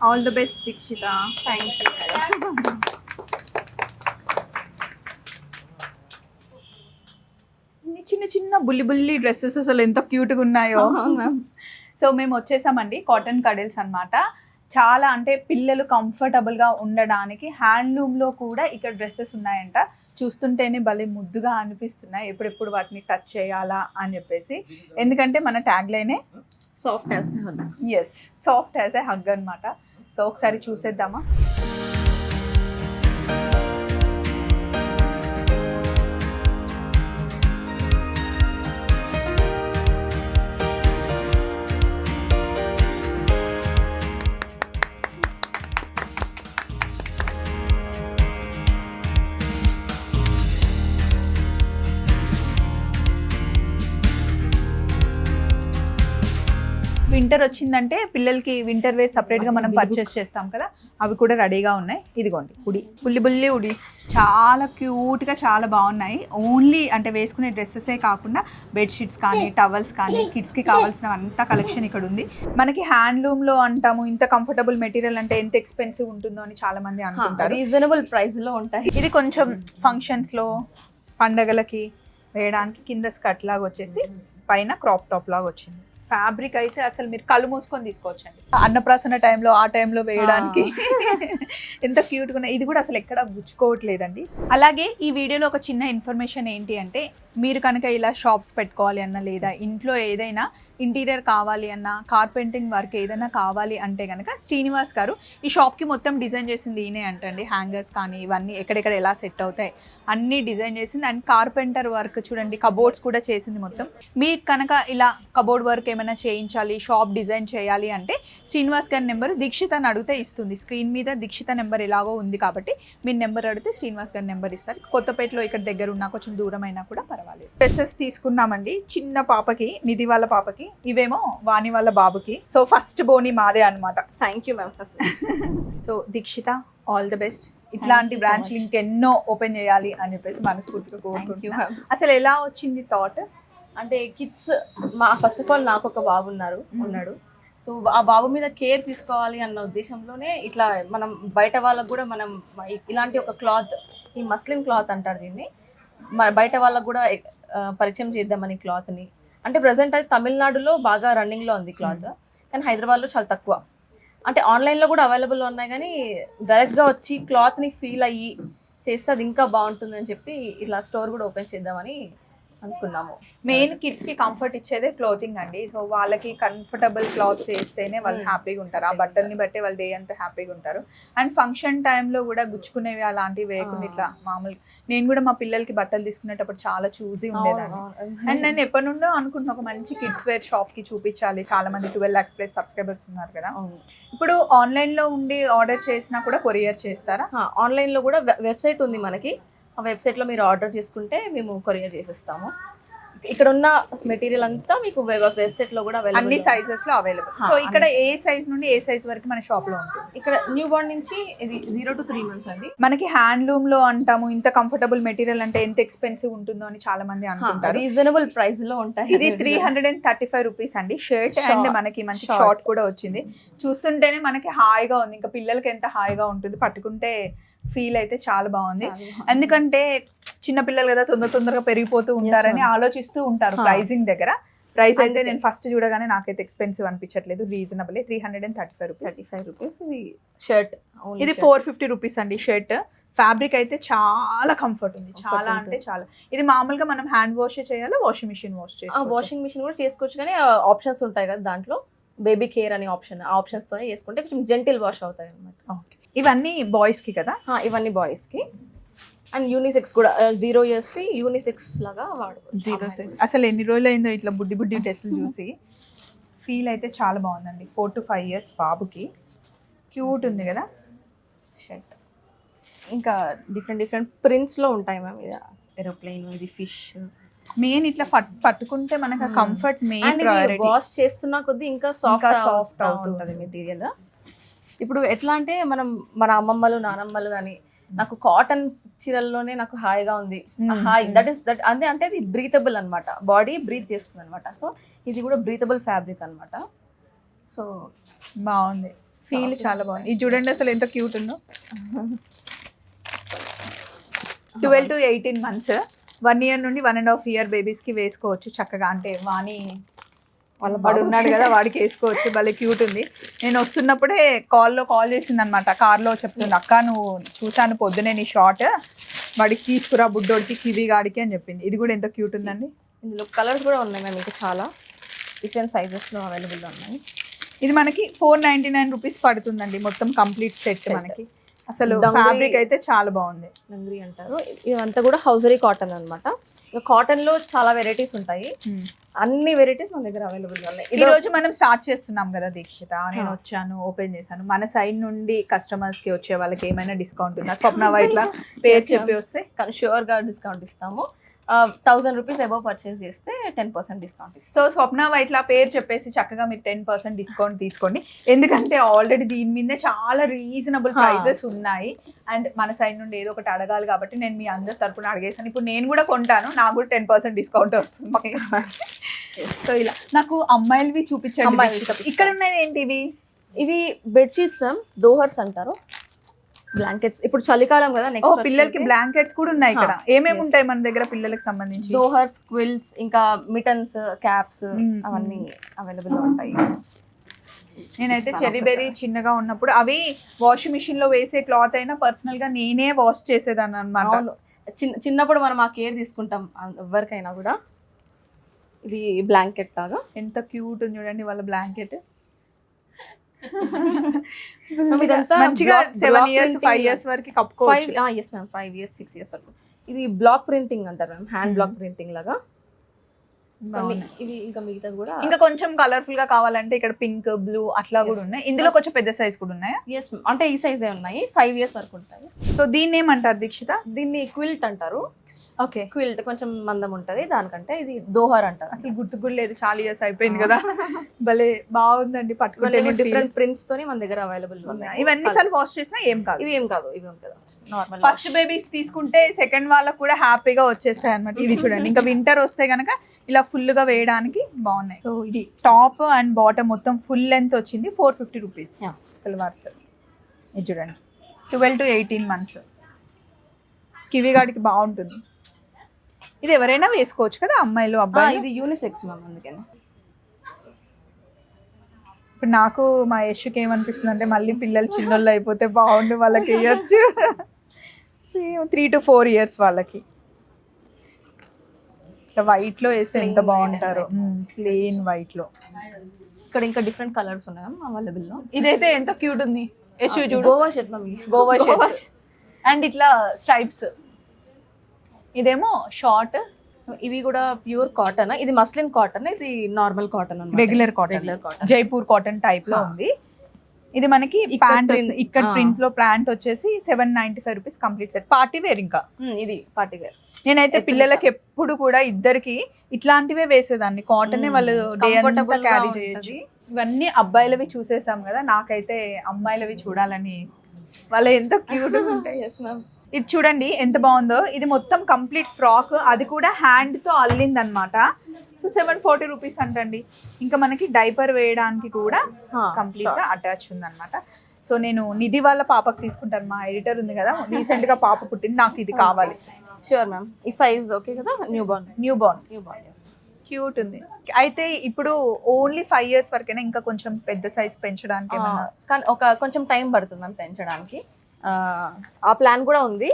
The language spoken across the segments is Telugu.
All the best Dikshita. Thank you madam. చిన్న చిన్న బుల్లి డ్రెస్సెస్ అసలు ఎంత క్యూట్గా ఉన్నాయో. సో మేము వచ్చేసామండి కాటన్ కడిల్స్ అన్నమాట. చాలా అంటే పిల్లలు కంఫర్టబుల్గా ఉండడానికి హ్యాండ్లూమ్లో కూడా ఇక్కడ డ్రెస్సెస్ ఉన్నాయంట. చూస్తుంటేనే భలే ముద్దుగా అనిపిస్తున్నాయి, ఎప్పుడెప్పుడు వాటిని టచ్ చేయాలా అని చెప్పేసి. ఎందుకంటే మన ట్యాగ్ లైనే soft as hug. Yes, soft as a hug అనమాట. సో ఒకసారి చూసేద్దామా. వింటర్ వచ్చిందంటే పిల్లలకి వింటర్ వేర్ సపరేట్గా మనం పర్చేస్ చేస్తాం కదా, అవి కూడా రెడీగా ఉన్నాయి. ఇదిగోండి బుల్లి ఉడీస్ చాలా క్యూట్గా చాలా బాగున్నాయి. ఓన్లీ అంటే వేసుకునే డ్రెస్సెసే కాకుండా బెడ్షీట్స్ కానీ టవల్స్ కానీ కిడ్స్కి కావాల్సిన అంత కలెక్షన్ ఇక్కడ ఉంది. మనకి హ్యాండ్లూమ్లో అంటాము, ఇంత కంఫర్టబుల్ మెటీరియల్ అంటే ఎంత ఎక్స్పెన్సివ్ ఉంటుందో అని చాలా మంది అనుకుంటారు. రీజనబుల్ ప్రైస్లో ఉంటాయి. ఇది కొంచెం ఫంక్షన్స్లో పండగలకి వేయడానికి కింద స్కర్ట్ లాగా వచ్చేసి పైన క్రాప్ టాప్ లాగా వచ్చింది. ఫ్యాబ్రిక్ అయితే అసలు మీరు కళ్ళు మూసుకొని తీసుకోవచ్చండి. అన్నప్రాసన టైంలో ఆ టైంలో వేయడానికి ఎంత క్యూట్గా ఉన్నాయి. ఇది కూడా అసలు ఎక్కడ గుచ్చుకోవట్లేదండి. అలాగే ఈ వీడియోలో ఒక చిన్న ఇన్ఫర్మేషన్ ఏంటి అంటే, మీరు కనుక ఇలా షాప్స్ పెట్టుకోవాలి అన్నా, లేదా ఇంట్లో ఏదైనా ఇంటీరియర్ కావాలి అన్నా, కార్పెంటింగ్ వర్క్ ఏదైనా కావాలి అంటే కనుక శ్రీనివాస్ గారు ఈ షాప్కి మొత్తం డిజైన్ చేసింది ఈయనే అంటండి. హ్యాంగర్స్ కానీ ఇవన్నీ ఎక్కడెక్కడ ఎలా సెట్ అవుతాయి అన్నీ డిజైన్ చేసింది. అండ్ కార్పెంటర్ వర్క్ చూడండి, కబోర్డ్స్ కూడా చేసింది మొత్తం. మీరు కనుక ఇలా కబోర్డ్ వర్క్ ఏమైనా చేయించాలి, షాప్ డిజైన్ చేయాలి అంటే శ్రీనివాస్ గారి నెంబర్ దీక్షిత అని అడిగితే ఇస్తుంది. స్క్రీన్ మీద దీక్షిత నెంబర్ ఎలాగో ఉంది కాబట్టి మీరు నెంబర్ అడిగితే శ్రీనివాస్ గారి నెంబర్ ఇస్తారు. కొత్తపేటలో ఇక్కడ దగ్గర ఉన్నా, కొంచెం దూరం అయినా కూడా పర్వాలేదు. డ్రెస్సెస్ తీసుకున్నామండి. చిన్న పాపకి, నిధి వాళ్ళ పాపకి, ఇవేమో వాణి వాళ్ళ బాబుకి. సో ఫస్ట్ బోని మాదే అనమాట. Thank you ma'am. First so Dikshita all the best. ఇట్లాంటి బ్రాంచ్ ఇంకెన్నో ఓపెన్ చేయాలి అని చెప్పేసి మనస్ఫూర్తిగా కోరుకుంటున్నాను. అసలు ఎలా వచ్చింది థాట్ అంటే కిడ్స్ ఫస్ట్ ఆఫ్ ఆల్ నాకు ఒక బాబు ఉన్నాడు. సో ఆ బాబు మీద కేర్ తీసుకోవాలి అన్న ఉద్దేశంలోనే ఇట్లా మనం బయట వాళ్ళకు కూడా మనం ఇలాంటి ఒక క్లాత్, ఈ మస్లిన్ క్లాత్ అంటారు దీన్ని, బయట వాళ్ళకు కూడా పరిచయం చేద్దామని క్లాత్ని. అంటే ప్రజెంట్ అది తమిళనాడులో బాగా రన్నింగ్లో ఉంది క్లాత్, కానీ హైదరాబాద్లో చాలా తక్కువ. అంటే ఆన్లైన్లో కూడా అవైలబుల్లో ఉన్నాయి, కానీ డైరెక్ట్గా వచ్చి క్లాత్ని ఫీల్ అయ్యి చేస్తే అది ఇంకా బాగుంటుందని చెప్పి ఇలా స్టోర్ కూడా ఓపెన్ చేద్దామని అనుకున్నాము. మెయిన్ కిడ్స్ కి కంఫర్ట్ ఇచ్చేదే క్లోతింగ్ అండి. సో వాళ్ళకి కంఫర్టబుల్ క్లాత్స్ వేస్తేనే వాళ్ళు హ్యాపీగా ఉంటారు. ఆ బట్టల్ని బట్టే వాళ్ళు డే అంతా హ్యాపీగా ఉంటారు. అండ్ ఫంక్షన్ టైంలో కూడా గుచ్చుకునేవి అలాంటివి వేయకుండా ఇట్లా మామూలు, నేను కూడా మా పిల్లలకి బట్టలు తీసుకునేటప్పుడు చాలా చూసి ఉండేదాన్ని. అండ్ నేను ఎప్పటి నుండో అనుకుంటున్నా ఒక మంచి కిడ్స్ వేర్ షాప్ కి చూపించాలి. చాలా మంది 12 lakhs ప్లస్ సబ్స్క్రైబర్స్ ఉన్నారు కదా. ఇప్పుడు ఆన్లైన్ లో ఉండి ఆర్డర్ చేసినా కూడా కొరియర్ చేస్తారా? ఆన్లైన్ లో కూడా వెబ్సైట్ ఉంది మనకి. ఆ వెబ్సైట్లో మీరు ఆర్డర్ చేసుకుంటే మేము కొరియర్ చేసేస్తాము. ఇక్కడ ఉన్న మెటీరియల్ అంతా మీకు వెబ్సైట్లో కూడా అవైలబుల్, అన్ని సైజెస్లో అవైలబుల్. సో ఇక్కడ ఏ సైజ్ నుండి ఏ సైజ్ వరకు మన షాప్లో ఉంటుంది? ఇక్కడ న్యూ బార్న్ నుంచి ఇది 0 to 3 months అండి. మనకి హ్యాండ్లూమ్లో అంటాము, ఇంత కంఫర్టబుల్ మెటీరియల్ అంటే ఎంత ఎక్స్పెన్సివ్ ఉంటుందో అని చాలా మంది అనుకుంటారు. రీజనబుల్ ప్రైస్లో ఉంటాయి. ఇది 335 రూపీస్ అండి షర్ట్. అండ్ మనకి మంచి షార్ట్ కూడా వచ్చింది. చూస్తుంటేనే మనకి హాయిగా ఉంది. ఇంకా పిల్లలకి ఎంత హాయిగా ఉంటుంది, పట్టుకుంటే ఫీల్ అయితే చాలా బాగుంది. ఎందుకంటే చిన్నపిల్లలు కదా, తొందరగా పెరిగిపోతూ ఉంటారని ఆలోచిస్తూ ఉంటారు ప్రైజింగ్ దగ్గర. ప్రైస్ అయితే నేను ఫస్ట్ చూడగానే నాకైతే ఎక్స్పెన్సివ్ అనిపించట్లేదు, రీజనబుల్. 335 రూపీస్. ఇది షర్ట్, ఇది 450 రూపీస్ అండి షర్ట్. ఫ్యాబ్రిక్ అయితే చాలా కంఫర్ట్ ఉంది, చాలా అంటే చాలా. ఇది మామూలుగా మనం హ్యాండ్ వాష్ చేయాలి, వాషింగ్ మిషన్ వాష్ చేయాలి. వాషింగ్ మిషన్ కూడా చేసుకోవచ్చు, కానీ ఆప్షన్స్ ఉంటాయి కదా దాంట్లో, బేబీ కేర్ అనే ఆప్షన్, ఆ ఆప్షన్స్తోనే చేసుకుంటే కొంచెం జెంటిల్ వాష్ అవుతాయి అన్నమాట. ఓకే, ఇవన్నీ బాయ్స్కి కదా? ఇవన్నీ బాయ్స్కి. అండ్ యూనిసెక్స్ కూడా 0 years యూనిసెక్స్ లాగా వాడుకోవచ్చు. 0 size. అసలు ఎన్ని రోజులు అయిందో ఇట్లా బుడ్డి డ్రెస్సులు చూసి. ఫీల్ అయితే చాలా బాగుందండి. 4 to 5 years బాబుకి. క్యూట్ ఉంది కదా షర్ట్. ఇంకా డిఫరెంట్ ప్రింట్స్లో ఉంటాయి మ్యామ్. ఇది ఏరోప్లేన్, ఇది ఫిష్. మెయిన్ ఇట్లా పట్టుకుంటే మనకు కంఫర్ట్ మెయిన్ ప్రయారిటీ. వాష్ చేస్తున్నా కొద్దీ ఇంకా సాఫ్ట్ అవుతుంది మెటీరియల్. ఇప్పుడు ఎట్లా అంటే మన అమ్మమ్మలు నానమ్మలు కానీ, నాకు కాటన్ చీరల్లోనే నాకు హాయిగా ఉంది, హాయ్ దట్ అంటే అది బ్రీతబుల్ అనమాట, బాడీ బ్రీత్ చేస్తుంది అనమాట. సో ఇది కూడా బ్రీతబుల్ ఫ్యాబ్రిక్ అనమాట. సో బాగుంది. ఫీల్ చాలా బాగుంది. ఇది చూడండి అసలు ఎంత క్యూట్ ఉందో. 12 to 18 months, 1 year నుండి 1.5 year బేబీస్ కి వేసుకోవచ్చు చక్కగా. అంటే వాణి వాడు ఉన్నాడు కదా, వాడికి వేసుకోవచ్చు. భలే క్యూట్ ఉంది. నేను వస్తున్నప్పుడే కాల్ చేసింది అనమాట, కార్లో చెప్తుంది, అక్క నువ్వు చూసాను పొద్దునే నీ షార్ట్, వాడికి తీసుకురా బుడ్డోడికి కివి గాడికి అని చెప్పింది. ఇది కూడా ఎంత క్యూట్ ఉందండి. ఇందులో కలర్స్ కూడా ఉన్నాయి మ్యామ్, ఇంకా చాలా డిఫరెంట్ సైజెస్లో అవైలబుల్గా ఉన్నాయి. ఇది మనకి 499 రూపీస్ పడుతుందండి మొత్తం కంప్లీట్ సెట్. మనకి అసలు ఫ్యాబ్రిక్ అయితే చాలా బాగుంది. లంగ్రీ అంటారు. ఇదంతా కూడా హౌజరీ కాటన్ అనమాట. ఇంకా కాటన్ లో చాలా వెరైటీస్ ఉంటాయి. అన్ని వెరైటీస్ మన దగ్గర అవైలబుల్ గా ఉన్నాయి. ఈ రోజు మనం స్టార్ట్ చేస్తున్నాం కదా దీక్షిత, నేను వచ్చాను ఓపెన్ చేశాను. మన సైడ్ నుండి కస్టమర్స్ కి వచ్చే వాళ్ళకి ఏమైనా డిస్కౌంట్ ఉందా? స్వప్న వైట్ల పేరు చెప్పి వస్తే కానీ షూర్ గా డిస్కౌంట్ ఇస్తాము. 1000 రూపీస్ అబౌవ్ పర్చేస్ చేస్తే 10% డిస్కౌంట్ ఇస్తాం. సో స్వప్న వైట్ల పేరు చెప్పేసి చక్కగా మీరు 10% డిస్కౌంట్ తీసుకోండి. ఎందుకంటే ఆల్రెడీ దీని మీద చాలా రీజనబుల్ ప్రైజెస్ ఉన్నాయి. అండ్ మన సైడ్ నుండి ఏదో ఒకటి అడగాలి కాబట్టి నేను మీ అందరి తరపున అడిగేసాను. ఇప్పుడు నేను కూడా కొంటాను, నాకు కూడా 10% డిస్కౌంట్ వస్తుంది. సో ఇలా నాకు అమ్మాయిలవి చూపించండి. ఇక్కడ ఉన్నాయి ఏంటి ఇవి? ఇవి బెడ్షీట్స్ మ్యామ్, దోహర్స్ అంటారు. బ్లాంకెట్స్ ఇప్పుడు చలికాలం కదా, నెక్స్ట్ పిల్లలకి బ్లాంకెట్స్ కూడా ఉన్నాయి ఇక్కడ. ఏమేమి ఉంటాయి మన దగ్గర పిల్లలకి సంబంధించి? దోహర్స్, క్విల్స్, ఇంకా మిటన్స్, క్యాప్స్ అవన్నీ అవైలబుల్ గా ఉంటాయి. నేనైతే చెరీ బెర్రీ చిన్నగా ఉన్నప్పుడు అవి వాషింగ్ మిషన్ లో వేసే క్లాత్ అయినా పర్సనల్ గా నేనే వాష్ చేసేదాన్ని అనమాట. చిన్నప్పుడు మనం ఆ కేర్ తీసుకుంటాం ఎవరికైనా కూడా. ఇది బ్లాంకెట్ లాగా ఎంత క్యూట్ ఉంది చూడండి వాళ్ళ బ్లాంకెట్. మంచిగా 7 years 5 years వరకు కప్పుకోవచ్చు. 5 years 6 years వరకు. ఇది బ్లాక్ ప్రింటింగ్ అంటారు మ్యామ్, హ్యాండ్ బ్లాక్ ప్రింటింగ్ లాగా. ఇవి ఇంకా మిగతా కూడా ఇంకా కొంచెం కలర్ఫుల్ గా కావాలంటే ఇక్కడ పింక్, బ్లూ అట్లా కూడా ఉన్నాయి. ఇందులో కొంచెం పెద్ద సైజ్ కూడా ఉన్నాయా? ఎస్, అంటే ఈ సైజే ఉన్నాయి. 5 years వరకు ఉంటాయి. సో దీన్ని ఏమంటారు దీక్షిత? దీన్ని క్విల్ట్ అంటారు. ఓకే, క్విల్ట్ కొంచెం మందం ఉంటది, దానికంటే ఇది దోహర్ అంటారు. అసలు గుర్తు కూడా లేదు, చాలా ఇయర్స్ అయిపోయింది కదా. భలే బాగుందండి, పట్టుకుంటే డిఫరెంట్ ప్రింట్స్ తోని మన దగ్గర అవైలబుల్ ఉన్నాయి. ఇవన్నీ సార్లు వాష్ చేసినా ఏం కాదు. ఇవి ఏం కాదు, ఇవి ఉంటుంది నార్మల్. ఫస్ట్ బేబీస్ తీసుకుంటే సెకండ్ వాళ్ళకు కూడా హ్యాపీగా వచ్చేస్తాయి అనమాట. ఇది చూడండి, ఇంకా వింటర్ వస్తే గనక ఇలా ఫుల్ గా వేయడానికి బాగున్నాయి. సో ఇది టాప్ అండ్ బాటమ్ మొత్తం ఫుల్ లెంత్ వచ్చింది. 450 రూపీస్ అసలు వర్త్. ఇది చూడండి 12 to 18 months. కివిగాడికి బాగుంటుంది. ఇది ఎవరైనా వేసుకోవచ్చు కదా, అమ్మాయిలు అబ్బాయిలు. ఇది యూనిసెక్స్ మ్యామ్, అందుకని. ఇప్పుడు నాకు మా యశ్కి ఏమనిపిస్తుంది అంటే మళ్ళీ పిల్లలు చిన్నోళ్ళు అయిపోతే బాగుండు, వాళ్ళకి వేయచ్చు. 3 to 4 years వాళ్ళకి. వైట్ లో వేస్తే ఎంత బాగుంటారు, ప్లెయిన్ వైట్ లో. ఇక్కడ ఇంకా డిఫరెంట్ కలర్స్ ఉన్నాయి అవైలబుల్ లో. ఇదైతే ఎంత క్యూట్ ఉంది. యశ్ చూడు, Goa shirt ma'am, Goa shirt and ఇట్లా స్ట్రైప్స్. ఇదేమో షార్ట్. ఇవి కూడా ప్యూర్ కాటన్. ఇది మస్లిన్ కాటన్, ఇది normal cotton, regular cotton, Jaipur cotton type లో ఉంది. ఇది మనకి ప్యాంట్ ఇక్కడ ప్రింట్ లో ప్యాంట్ వచ్చేసి 795 rupees complete set. Party wear. ఇంకా ఇది పార్టీ వేర్. నేనైతే పిల్లలకి ఎప్పుడు కూడా ఇద్దరికి ఇట్లాంటివే వేసేదాన్ని. కాటన్ వాళ్ళు డే అంతా క్యారీ చేయొచ్చు. ఇవన్నీ అబ్బాయిలవి చూసేసాం కదా, నాకైతే అమ్మాయిలవి చూడాలని. వాళ్ళ ఎంత క్యూట్ ఉంటాయి. ఇది చూడండి ఎంత బాగుందో. ఇది మొత్తం కంప్లీట్ ఫ్రాక్, అది కూడా హ్యాండ్ తో అల్లింది అనమాట. సో 740 రూపీస్ అంటండి. ఇంకా మనకి డైపర్ వేయడానికి కూడా కంప్లీట్ గా అటాచ్ ఉంది అనమాట. సో నేను నిధి వాళ్ళ పాపకు తీసుకుంటాను, మా ఎడిటర్ ఉంది కదా, రీసెంట్ గా పాప పుట్టింది, నాకు ఇది కావాలి. Sure ma'am. ఈ సైజ్ ఓకే కదా? న్యూ బార్న్ క్యూట్ ఉంది. అయితే ఇప్పుడు ఓన్లీ 5 years వరకైనా, ఇంకా కొంచెం పెద్ద సైజ్ పెంచడానికి కానీ కొంచెం టైం పడుతుంది మ్యామ్ పెంచడానికి. ఆ ప్లాన్ కూడా ఉంది.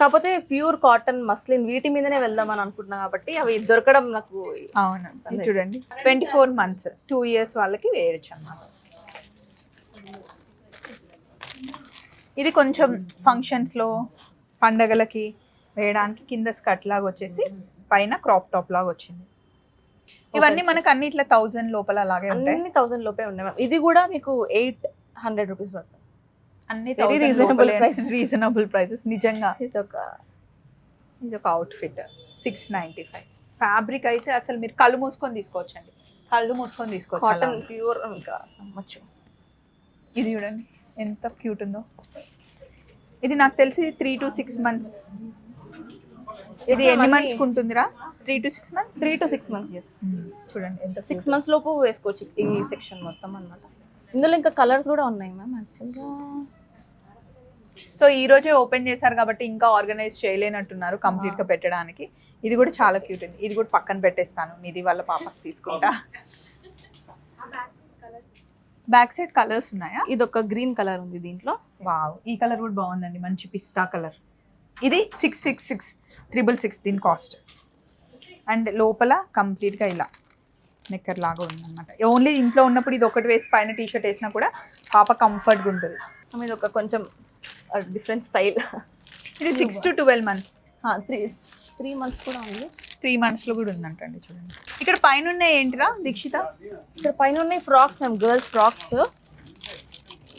కాకపోతే ప్యూర్ కాటన్, మస్లిన్ వీటి మీదనే వెళ్దామని అనుకుంటున్నాం కాబట్టి అవి దొరకడం నాకు. అవును, చూడండి 24 months 2 years వాళ్ళకి వేయచ్చు అన్నమాట. ఇది కొంచెం ఫంక్షన్స్ లో పండగలకి వేయడానికి కింద స్కర్ట్ లాగా వచ్చేసి పైన క్రాప్ టాప్ లాగా వచ్చింది. ఇవన్నీ మనకు అన్ని ఇట్లా 1000 లోపల అలాగే ఉంటాయి. అన్ని 1000 లోపే ఉన్నాయి మ్యామ్. ఇది కూడా మీకు 800 రూపీస్ పడుతుంది. అన్ని రీజనబుల్ ప్రైసెస్ నిజంగా. ఇది ఒక అవుట్ఫిట్ 695. ఫ్యాబ్రిక్ అయితే అసలు మీరు కళ్ళు మూసుకొని తీసుకోవచ్చండి, కళ్ళు మూసుకొని తీసుకోవచ్చు. Cotton pure. ఇంకా నమ్మచ్చు. ఇది చూడండి ఎంత క్యూట్ ఉందో. ఇది నాకు తెలిసి 3 to 6 months. ఇది ఎన్ని మంత్స్ ఉంటుందిరా? 3 to 6 months. 3 to 6 months, yes. చూడండి ఎంత 6 months లోపు వేసుకోవచ్చు ఈ సెక్షన్ మొత్తం అన్నమాట. ఇందులో ఇంకా కలర్స్ కూడా ఉన్నాయి మ్యామ్ యాక్చువల్గా. సో ఈ రోజే ఓపెన్ చేశారు కాబట్టి ఇంకా ఆర్గనైజ్ చేయలేనట్టున్నారు కంప్లీట్ గా పెట్టడానికి. ఇది కూడా చాలా క్యూట్ ఉంది. ఇది కూడా పక్కన పెట్టేస్తాను, నిధి వాళ్ళ పాపకి తీసుకుంటా. బ్యాక్ సైడ్ కలర్స్ ఉన్నాయా? ఇది ఒక గ్రీన్ కలర్ ఉంది దీంట్లో. వావ్, ఈ కలర్ కూడా బాగుందండి, మంచి పిస్తా కలర్. ఇది 666 దీని కాస్ట్. అండ్ లోపల కంప్లీట్ గా ఇలా నెక్కర్ లాగా ఉందన్నమాట. ఓన్లీ ఇంట్లో ఉన్నప్పుడు ఇది ఒకటి వేసి పైన టీ షర్ట్ వేసినా కూడా పాప కంఫర్ట్గా ఉంటుంది. ఇది ఒక కొంచెం డిఫరెంట్ స్టైల్. ఇది 6 to 12 months. 3 months కూడా ఉంది. 3 months లో కూడా ఉందంటండి. చూడండి ఇక్కడ పైన ఉన్నాయి ఏంటిరా దీక్షిత? ఇక్కడ పైన ఉన్నాయి ఫ్రాక్స్ మ్యామ్, గర్ల్స్ ఫ్రాక్స్.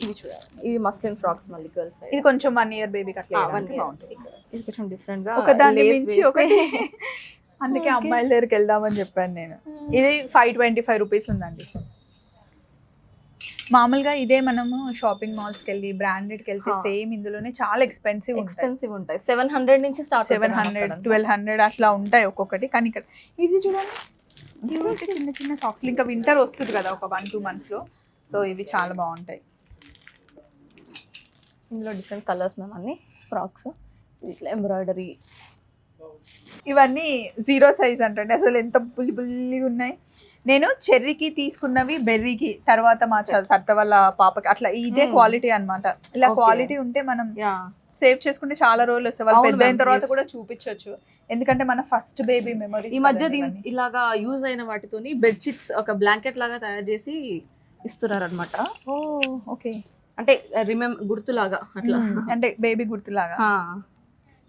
ఇవి చూడాలి, ఇవి మస్లిన్ ఫ్రాక్స్ మళ్ళీ గర్ల్స్. ఇది కొంచెం 1 year బేబీకి అట్లా బాగుంటుంది. ఇది కొంచెం డిఫరెంట్ గా ఒక దాని మించి ఒకటి. అందుకే అమ్మాయిల దగ్గరికి వెళ్దామని చెప్పాను నేను. ఇది 525 రూపీస్ ఉందండి. మామూలుగా ఇదే మనము షాపింగ్ మాల్స్కి వెళ్ళి బ్రాండెడ్కి వెళ్తే సేమ్ ఇందులోనే చాలా ఎక్స్పెన్సివ్ ఉంటాయి. 700 నుంచి స్టార్ట్, 700 1200 అట్లా ఉంటాయి ఒక్కొక్కటి. కానీ ఇక్కడ ఇది చూడండి, ఇవి చిన్న చిన్న సాక్స్. ఇంకా వింటర్ వస్తుంది కదా ఒక 1-2 months లో, సో ఇవి చాలా బాగుంటాయి. ఇందులో డిఫరెంట్ కలర్స్ మేము అన్ని ఫ్రాక్స్, ఇట్లా ఎంబ్రాయిడరీ. ఇవన్నీ 0 size అంటండి. అసలు ఎంత బుల్లి ఉన్నాయి. నేను చెర్రీకి తీసుకున్నవి బెర్రీకి, తర్వాత మా సత్త వాళ్ళ పాపకి అట్లా ఇదే క్వాలిటీ అన్నమాట. ఇలా క్వాలిటీ ఉంటే మనం సేవ్ చేసుకుంటే చాలా రోజులు వస్తాయి. వాళ్ళు పెద్ద అయిన తర్వాత కూడా చూపించవచ్చు, ఎందుకంటే మన ఫస్ట్ బేబీ మెమరీ. ఈ మధ్య ఇలాగా యూజ్ అయిన వాటితోని బెడ్షీట్స్ ఒక బ్లాంకెట్ లాగా తయారు చేసి ఇస్తున్నారు అనమాట. ఓకే, అంటే గుర్తులాగా అట్లా, అంటే బేబీ గుర్తులాగా.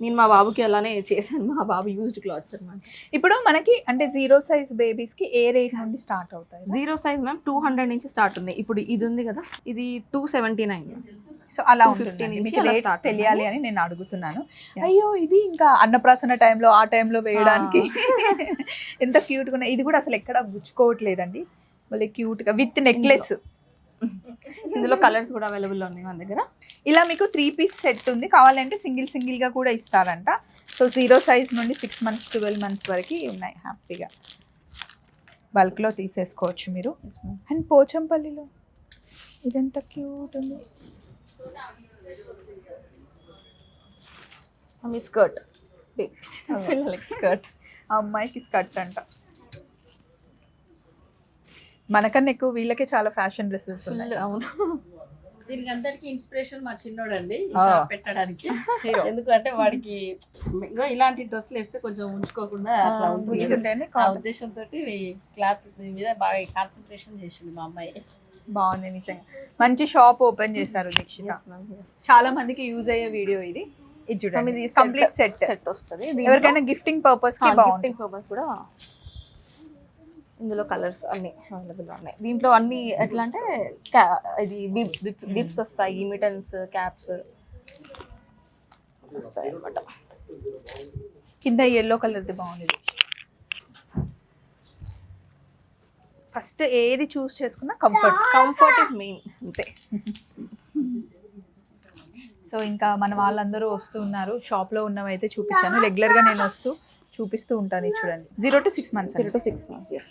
నేను మా బాబుకి అలానే చేశాను. మా బాబు యూజ్డ్ క్లాత్స్ అన్నమాట. ఇప్పుడు మనకి అంటే 0 size బేబీస్ కి ఏ రేట్ నుండి స్టార్ట్ అవుతాయి? 0 size మ్యామ్ 200 నుంచి స్టార్ట్ ఉంది. ఇప్పుడు ఇది ఉంది కదా, ఇది 279. సో అలా ఉంటుంది. మీకు రేట్స్ తెలియాలి అని నేను అడుగుతున్నాను. అయ్యో, ఇది ఇంకా అన్నప్రాసన టైంలో ఆ టైంలో వేయడానికి ఎంత క్యూట్గా ఉన్నాయి. ఇది కూడా అసలు ఎక్కడ గుచ్చుకోవట్లేదండి, మళ్ళీ క్యూట్గా విత్ నెక్లెస్. ఇందులో కలర్స్ కూడా అవైలబుల్ ఉన్నాయి మన దగ్గర. ఇలా మీకు 3 piece సెట్ ఉంది, కావాలంటే సింగిల్ గా కూడా ఇస్తారంట. సో 0 size నుండి 6 months 12 months వరకు ఉన్నాయి. హ్యాపీగా బల్క్లో తీసేసుకోవచ్చు మీరు. అండ్ పోచంపల్లిలో ఇదెంత క్యూట్ ఉంది. స్కర్ట్, పిల్లలకి స్కర్ట్, అమ్మాయికి స్కర్ట్ అంట. మనకన్నా ఎక్కువ వీళ్ళకే చాలా ఫ్యాషన్ డ్రెస్సెస్ ఉన్నాయి. అవును, దీనికి అంతటికి ఇన్స్పిరేషన్ మా చిన్నోడండి పెట్టడానికి. ఎందుకంటే వాడికి ఇలాంటి డ్రెస్సులు వేస్తే కొంచెం ఉంచుకోకుండా అట్లా ఉంటుంది. ఆ ఉద్దేశంతో క్లాత్ మీద బాగా కాన్సన్ట్రేషన్ చేసింది మా అమ్మాయి. బాగుంది నిజంగా. మంచి షాప్ ఓపెన్ చేశారు దీక్షిత. చాలా మందికి యూజ్ అయ్యే వీడియో ఇది. ఇది చూడండి, కంప్లీట్ సెట్ వస్తుంది. ఎవరికైనా గిఫ్టింగ్ పర్పస్ కి గిఫ్టింగ్ పర్పస్ కూడా. ఇందులో కలర్స్ అన్ని అవైలబుల్ ఉన్నాయి. దీంట్లో అన్ని ఎట్లా అంటే ఇది బిబ్స్ వస్తాయి, మిటన్స్, క్యాప్స్ వస్తాయి అన్నమాట. కింద ఎల్లో కలర్ది బాగుంది. ఫస్ట్ ఏది చూస్ చేసుకున్నా కంఫర్ట్ ఇస్ మెయిన్ అంతే. సో ఇంకా మన వాళ్ళందరూ వస్తున్నారు. షాప్లో ఉన్నవైతే చూపించాను, రెగ్యులర్గా నేను వస్తూ చూపిస్తూ ఉంటాను. ఇది చూడండి, 0 to 6 months. 0 to 6 months, yes.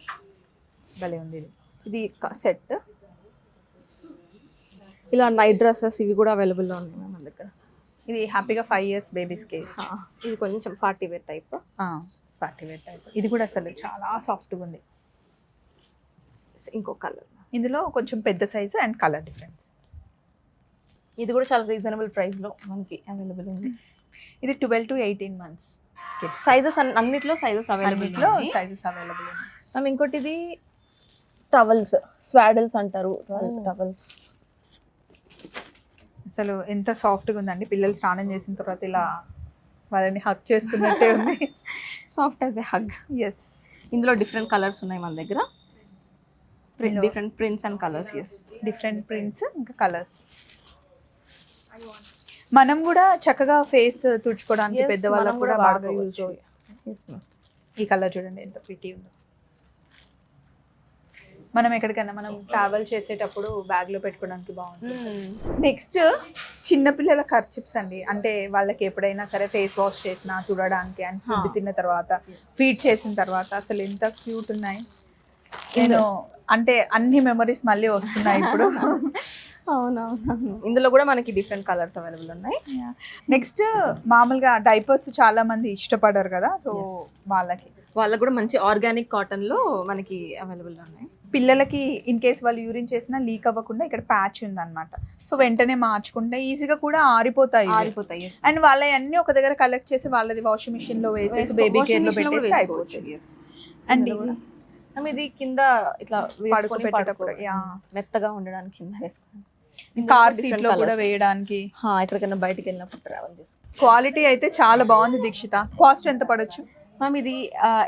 భలే ఉంది. ఇది సెట్. ఇలా నైట్ డ్రెస్సెస్ ఇవి కూడా అవైలబుల్లో ఉన్నాయి మన దగ్గర. ఇది హ్యాపీగా 5 years బేబీస్కి. ఇది కొంచెం పార్టీ వేర్ టైప్. ఇది కూడా అసలు చాలా సాఫ్ట్గా ఉంది. ఇంకో కలర్, ఇందులో కొంచెం పెద్ద సైజు అండ్ కలర్ డిఫరెన్స్. ఇది కూడా చాలా రీజనబుల్ ప్రైస్లో మనకి అవైలబుల్ ఉంది. ఇది 12 to 18 months. సైజెస్ అన్నిట్లో సైజెస్ అవైలబుల్ ఉన్నాయి. ఇంకోటి ఇది టవల్స్, స్వాడల్స్ అంటారు. టవల్స్ అసలు ఎంత సాఫ్ట్గా ఉందండి. పిల్లలు స్నానం చేసిన తర్వాత ఇలా వాళ్ళని హగ్ చేసుకున్నట్టే ఉంది. Soft as a hug. Yes. ఇందులో డిఫరెంట్ కలర్స్ ఉన్నాయి మన దగ్గర. Different prints and colours. Yes, different prints ఇంకా కలర్స్. మనం కూడా చక్కగా ఫేస్ తుడుచుకోవడానికి పెద్దవాళ్ళకు కూడా బాగా యూజ్. ఈ కలర్ చూడండి ఎంత ప్రిటీ ఉందో. మనం ఎక్కడికైనా మనం ట్రావెల్ చేసేటప్పుడు బ్యాగ్లో పెట్టుకోవడానికి బాగుంటుంది. నెక్స్ట్ చిన్నపిల్లల కర్చిప్స్ అండి. అంటే వాళ్ళకి ఎప్పుడైనా సరే ఫేస్ వాష్ చేసినా తుడడానికి అండ్ ఫుడ్ తిన్న తర్వాత ఫీడ్ చేసిన తర్వాత అసలు ఎంత క్యూట్ ఉన్నాయి. నేను అంటే అన్ని మెమరీస్ మళ్ళీ వస్తున్నాయి ఇప్పుడు. అవునవును. ఇందులో కూడా మనకి డిఫరెంట్ కలర్స్ అవైలబుల్ ఉన్నాయి. నెక్స్ట్ మామూలుగా డైపర్స్ చాలా మంది ఇష్టపడరు కదా, సో వాళ్ళకి కూడా మంచి ఆర్గానిక్ కాటన్ లో మనకి అవైలబుల్ ఉన్నాయి. పిల్లలకి ఇన్ కేస్ వాళ్ళు యూరిన్ చేసినా లీక్ అవ్వకుండా ఇక్కడ ప్యాచ్ ఉందన్నమాట. సో వెంటనే మార్చుకుంటే ఈజీగా కూడా ఆరిపోతాయి. అండ్ వాళ్ళ అన్ని ఒక దగ్గర కలెక్ట్ చేసి వాళ్ళది వాషింగ్ మిషన్ లో వేసేసి బేబీ కేర్ లో పెట్టేసి అయిపోతుంది. అండ్ ఇది కింద ఇట్లా పడుకోబెట్టేటప్పుడు మెత్తగా ఉండడానికి కింద వేసుకున్నాం. కార్ సీట్ లో కూడా వేయడానికి, ఎక్కడికైనా బయటకు వెళ్ళినప్పుడు ట్రావెల్ చేసుకో. క్వాలిటీ అయితే చాలా బాగుంది దీక్షిత. కాస్ట్ ఎంత పడొచ్చు మ్యామ్? ఇది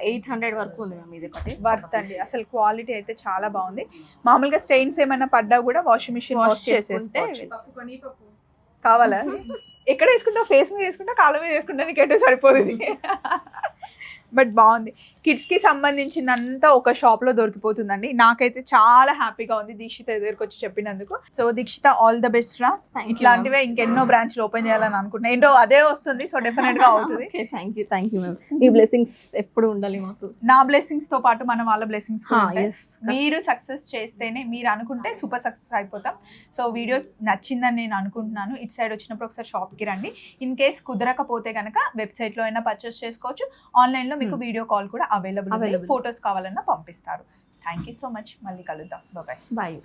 800 వరకు ఉంది మ్యామ్. ఇది ఒకటి వర్త్ అండి, అసలు క్వాలిటీ అయితే చాలా బాగుంది. మామూలుగా స్టెయిన్స్ ఏమైనా పడ్డా కూడా వాషింగ్ మిషన్ వాష్ చేసేసుకోవచ్చు. కావాలా? ఎక్కడ వేసుకుంటా? ఫేస్ మీద వేసుకుంటా, కాళ్ళ మీద వేసుకుంటా, నీకు ఎటు సరిపోదు ఇది. బట్ బాగుంది. కిడ్స్ కి సంబంధించినంతా ఒక షాప్ లో దొరికిపోతుందండి. నాకైతే చాలా హ్యాపీగా ఉంది దీక్షిత దగ్గరకు వచ్చి చెప్పినందుకు. So Dikshita, all the best రా. ఇట్లాంటివే ఇంకెన్నో బ్రాంచ్లు ఓపెన్ చేయాలని అనుకుంటున్నా. ఏంటో అదే వస్తుంది, సో డెఫినెట్ గా అవుతుంది. Thank you ma'am. Me blessings ఎప్పుడు ఉండాలి మాకు. నా బ్లెస్సింగ్స్ తో పాటు మన వాళ్ళ బ్లెస్సింగ్స్. మీరు సక్సెస్ చేస్తేనే, మీరు అనుకుంటే సూపర్ సక్సెస్ అయిపోతాం. సో వీడియో నచ్చిందని నేను అనుకుంటున్నాను. ఇటు సైడ్ వచ్చినప్పుడు ఒకసారి షాప్ కి రండి. ఇన్ కేస్ కుదరకపోతే కనుక వెబ్సైట్ లో అయినా పర్చేస్ చేసుకోవచ్చు. ఆన్లైన్ లో మీకు వీడియో కాల్ కూడా అవైలబుల్. ఫొటోస్ కావాలన్నా పంపిస్తారు. Thank you so much. మళ్ళీ కలుద్దాం. బాయ్.